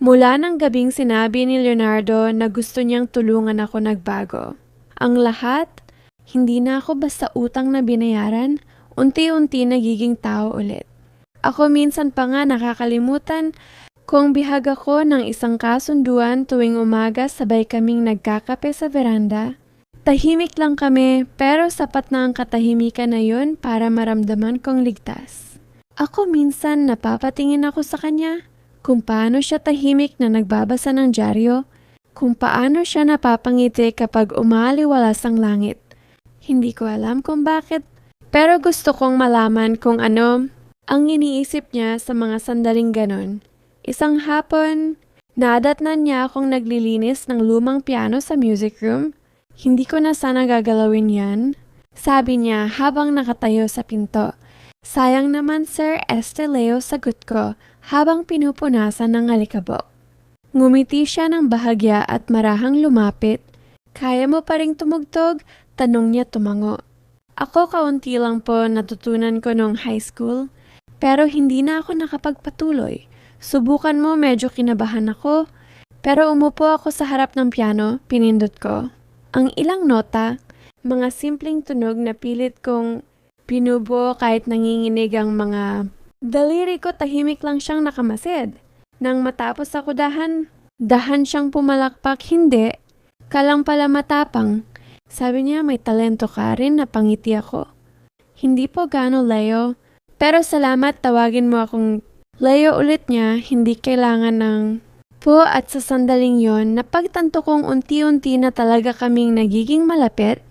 Mula ng gabing sinabi ni Leonardo na gusto niyang tulungan ako nagbago. Ang lahat, hindi na ako basta utang na binayaran, unti-unti nagiging tao ulit. Ako minsan pa nga nakakalimutan kung bihag ako ng isang kasunduan tuwing umaga sabay kaming nagkakape sa veranda. Tahimik lang kami pero sapat na ang katahimikan na yun para maramdaman kong ligtas. Ako minsan napapatingin ako sa kanya kung paano siya tahimik na nagbabasa ng dyaryo, kung paano siya napapangiti kapag umaliwalas ang langit. Hindi ko alam kung bakit, pero gusto kong malaman kung ano ang iniisip niya sa mga sandaling ganon. Isang hapon, nadatnan niya akong naglilinis ng lumang piano sa music room. Hindi ko na sana gagalawin yan. Sabi niya habang nakatayo sa pinto. Sayang naman Sir Leo, sagot ko habang pinupunasan ng alikabok. Ngumiti siya ng bahagya at marahang lumapit. Kaya mo pa ring tumugtog? Tanong niya tumango. Ako kaunti lang po natutunan ko nung high school, pero hindi na ako nakapagpatuloy. Subukan mo, medyo kinabahan ako, pero umupo ako sa harap ng piano, pinindot ko. Ang ilang nota, mga simpleng tunog na pilit kong pinubuo kahit nanginginig ang mga daliri ko, tahimik lang siyang nakamasid. Nang matapos ako dahan siyang pumalakpak, hindi, kalang pala matapang. Sabi niya may talento ka rin, napangiti ako. Hindi po gaano Leo, pero salamat, tawagin mo akong Leo ulit niya, hindi kailangan ng po at sa sandaling yon napagtanto kong unti-unti na talaga kaming nagiging malapit,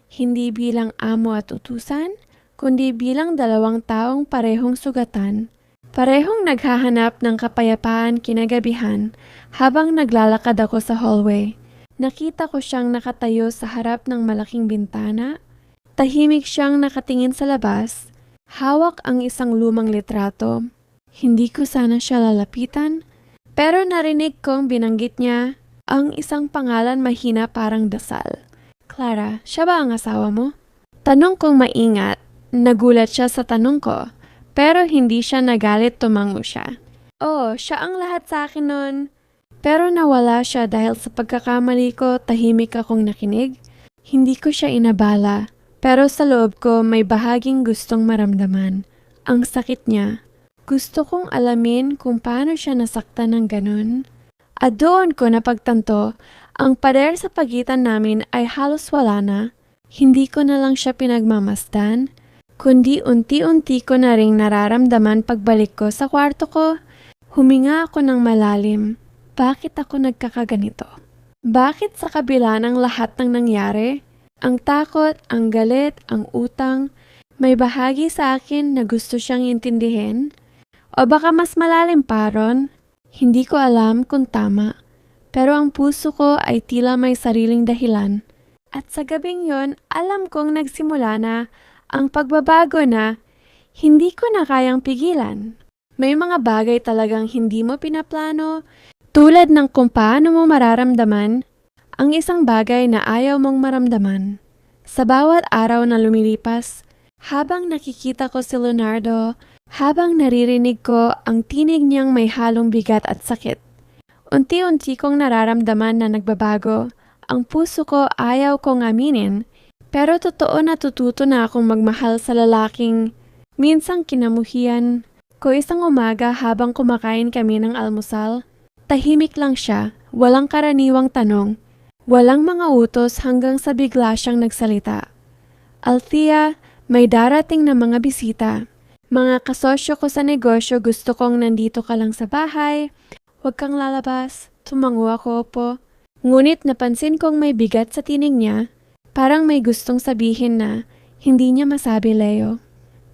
hindi bilang amo at utusan, kundi bilang dalawang taong parehong sugatan, parehong naghahanap ng kapayapaan kinagabihan habang naglalakad ako sa hallway. Nakita ko siyang nakatayo sa harap ng malaking bintana, tahimik siyang nakatingin sa labas, hawak ang isang lumang litrato. Hindi ko sana siya lalapitan, pero narinig kong binanggit niya ang isang pangalan mahina parang dasal. Clara, siya ba ang asawa mo? Tanong kong maingat. Nagulat siya sa tanong ko, pero hindi siya nagalit, tumango siya. Oo, siya ang lahat sa akin nun. Pero nawala siya dahil sa pagkakamali ko, tahimik akong nakinig. Hindi ko siya inabala, pero sa loob ko may bahaging gustong maramdaman. Ang sakit niya. Gusto kong alamin kung paano siya nasaktan ng ganun. At doon ko napagtanto, ang pader sa pagitan namin ay halos wala na. Hindi ko na lang siya pinagmamasdan, kundi unti-unti ko na ring nararamdaman pagbalik ko sa kwarto ko. Huminga ako ng malalim. Bakit ako nagkakaganito? Bakit sa kabila ng lahat ng nangyari, ang takot, ang galit, ang utang, may bahagi sa akin na gusto siyang intindihin? O baka mas malalim pa ron? Hindi ko alam kung tama, pero ang puso ko ay tila may sariling dahilan. At sa gabing yon, alam kong nagsimula na ang pagbabago na hindi ko na kayang pigilan. May mga bagay talagang hindi mo pinaplano, tulad ng kung paano mo mararamdaman ang isang bagay na ayaw mong maramdaman. Sa bawat araw na lumilipas, habang nakikita ko si Leonardo, habang naririnig ko ang tinig niyang may halong bigat at sakit, unti-unti kong nararamdaman na nagbabago. Ang puso ko ayaw kong aminin, pero totoo natututo na akong magmahal sa lalaking minsang kinamuhian ko isang umaga habang kumakain kami ng almusal. Tahimik lang siya, walang karaniwang tanong, walang mga utos hanggang sa bigla siyang nagsalita. Althea, may darating na mga bisita. Mga kasosyo ko sa negosyo, gusto kong nandito ka lang sa bahay. Huwag kang lalabas. Tumango ako po. Ngunit napansin kong may bigat sa tinig niya. Parang may gustong sabihin na hindi niya masabi, Leo.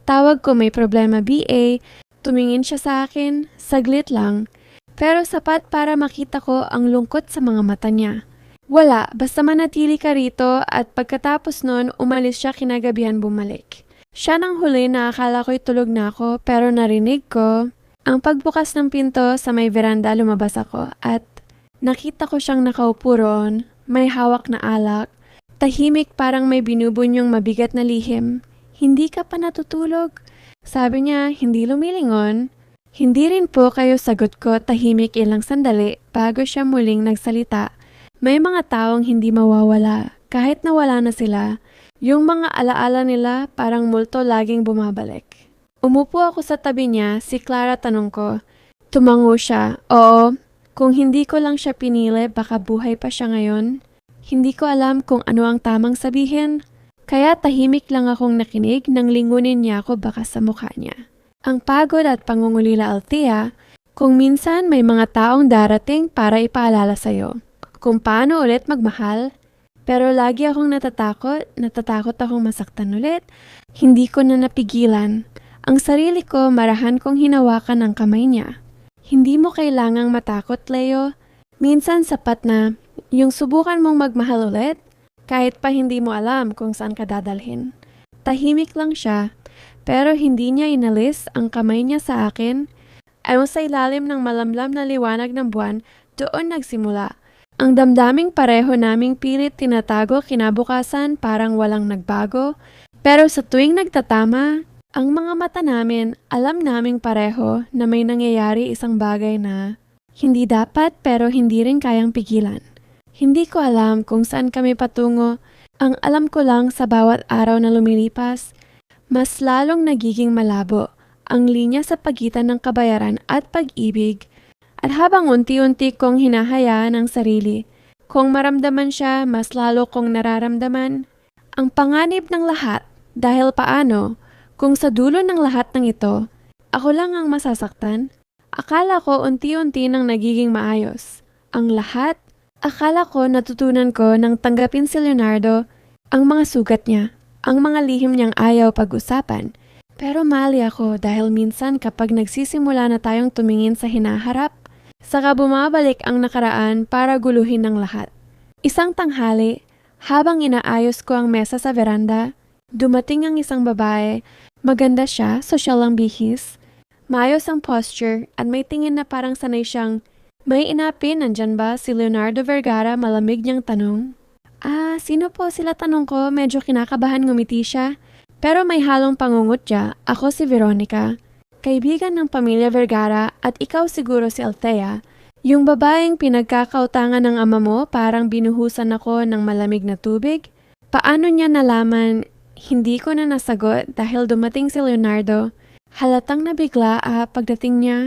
Tawag ko may problema, BA. Tumingin siya sa akin, saglit lang. Pero sapat para makita ko ang lungkot sa mga mata niya. Wala, basta manatili ka rito at pagkatapos nun umalis siya kinagabihan bumalik. Siya nang huli na akala ko'y tulog na ako pero narinig ko ang pagbukas ng pinto sa may veranda. Lumabas ako at nakita ko siyang nakaupo roon, may hawak na alak. Tahimik parang may binubunyong mabigat na lihim. Hindi ka pa natutulog? Sabi niya, hindi lumilingon. Hindi rin po kayo, sagot ko, tahimik ilang sandali bago siya muling nagsalita. May mga taong hindi mawawala kahit nawala na sila. Yung mga alaala nila parang multo laging bumabalik. Umupo ako sa tabi niya, si Clara, tanong ko. Tumango siya. Oo, kung hindi ko lang siya pinili baka buhay pa siya ngayon. Hindi ko alam kung ano ang tamang sabihin. Kaya tahimik lang akong nakinig nang lingunin niya ako baka sa mukha niya. Ang pagod at pangungulila, Althea, kung minsan may mga taong darating para ipaalala sa'yo kung paano ulit magmahal, pero lagi akong natatakot akong masaktan ulit, hindi ko na napigilan. Ang sarili ko, marahan kong hinawakan ang kamay niya. Hindi mo kailangang matakot, Leo. Minsan sapat na yung subukan mong magmahal ulit, kahit pa hindi mo alam kung saan ka dadalhin. Tahimik lang siya, pero hindi niya inalis ang kamay niya sa akin. Ayon sa ilalim ng malamlam na liwanag ng buwan, doon nagsimula. Ang damdaming pareho naming pilit tinatago kinabukasan parang walang nagbago. Pero sa tuwing nagtatama, ang mga mata namin, alam naming pareho na may nangyayari, isang bagay na hindi dapat pero hindi rin kayang pigilan. Hindi ko alam kung saan kami patungo. Ang alam ko lang sa bawat araw na lumilipas, mas lalong nagiging malabo ang linya sa pagitan ng kabayaran at pag-ibig. At habang unti-unti kong hinahayaan ang sarili, kung maramdaman siya, mas lalo kong nararamdaman ang panganib ng lahat. Dahil paano, kung sa dulo ng lahat ng ito, ako lang ang masasaktan? Akala ko unti-unti nang nagiging maayos. Ang lahat, akala ko natutunan ko nang tanggapin si Leonardo, ang mga sugat niya, ang mga lihim niyang ayaw pag-usapan. Pero mali ako dahil minsan kapag nagsisimula na tayong tumingin sa hinaharap, saka bumabalik ang nakaraan para guluhin ng lahat. Isang tanghali, habang inaayos ko ang mesa sa veranda, dumating ang isang babae. Maganda siya, sosyal ang bihis, maayos ang posture at may tingin na parang sanay siyang, may inapin, nandyan ba si Leonardo Vergara? Malamig niyang tanong. Sino po sila, tanong ko, medyo kinakabahan, ngumiti siya. Pero may halong pangungutya, ako si Veronica. Kaibigan ng pamilya Vergara at ikaw siguro si Althea, yung babaeng pinagkakautangan ng ama mo, parang binuhusan ako ng malamig na tubig. Paano niya nalaman? Hindi ko na nasagot dahil dumating si Leonardo. Halatang nabigla pagdating niya.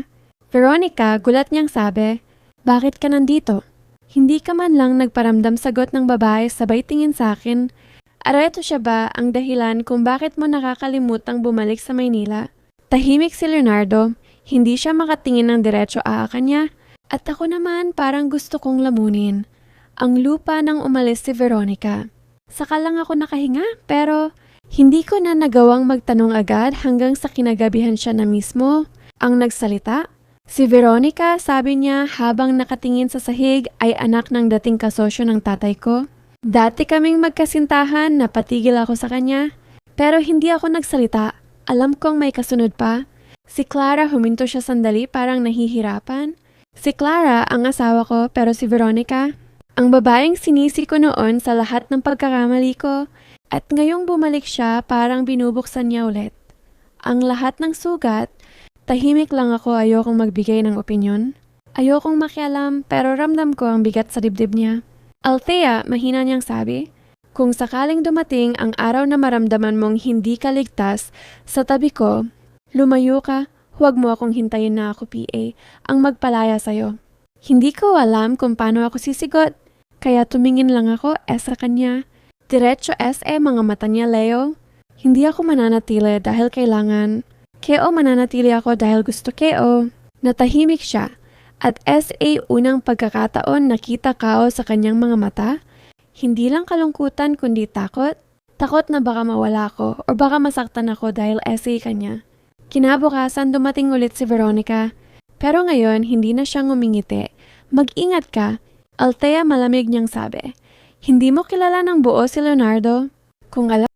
Veronica, gulat niyang sabi, bakit ka nandito? Hindi ka man lang nagparamdam, sagot ng babae sabay tingin sa akin. Areto siya ba ang dahilan kung bakit mo nakakalimutang bumalik sa Maynila? Tahimik si Leonardo, hindi siya makatingin ng diretso kanya, at ako naman parang gusto kong lamunin ang lupa nang umalis si Veronica. Saka lang ako nakahinga, pero hindi ko na nagawang magtanong agad hanggang sa kinagabihan siya na mismo ang nagsalita. Si Veronica, sabi niya habang nakatingin sa sahig, ay anak ng dating kasosyo ng tatay ko. Dati kaming magkasintahan, napatigil ako sa kanya, pero hindi ako nagsalita. Alam kong may kasunod pa. Si Clara, huminto siya sandali, parang nahihirapan. Si Clara ang asawa ko, pero si Veronica, ang babaeng sinisi ko noon sa lahat ng pagkakamali ko, at ngayong bumalik siya, parang binubuksan niya ulit ang lahat ng sugat. Tahimik lang ako, ayokong magbigay ng opinyon. Ayokong makialam, pero ramdam ko ang bigat sa dibdib niya. Althea, mahina niyang sabi, kung sakaling dumating ang araw na maramdaman mong hindi ka ligtas sa tabi ko, lumayo ka, huwag mo akong hintayin na ako, PA, ang magpalaya sa'yo. Hindi ko alam kung paano ako sisigot, kaya tumingin lang ako sa kanya. Diretso mga mata niya, Leo. Hindi ako mananatili dahil kailangan. Keo, mananatili ako dahil gusto, Keo. Natahimik siya. At unang pagkakataon nakita kao sa kanyang mga mata, hindi lang kalungkutan kundi takot. Takot na baka mawala ako o baka masaktan ako dahil kanya. Kinabukasan dumating ulit si Veronica. Pero ngayon hindi na siya ngumingiti. Mag-ingat ka, Althea, malamig niyang sabi. Hindi mo kilala ng buo si Leonardo? Kung alam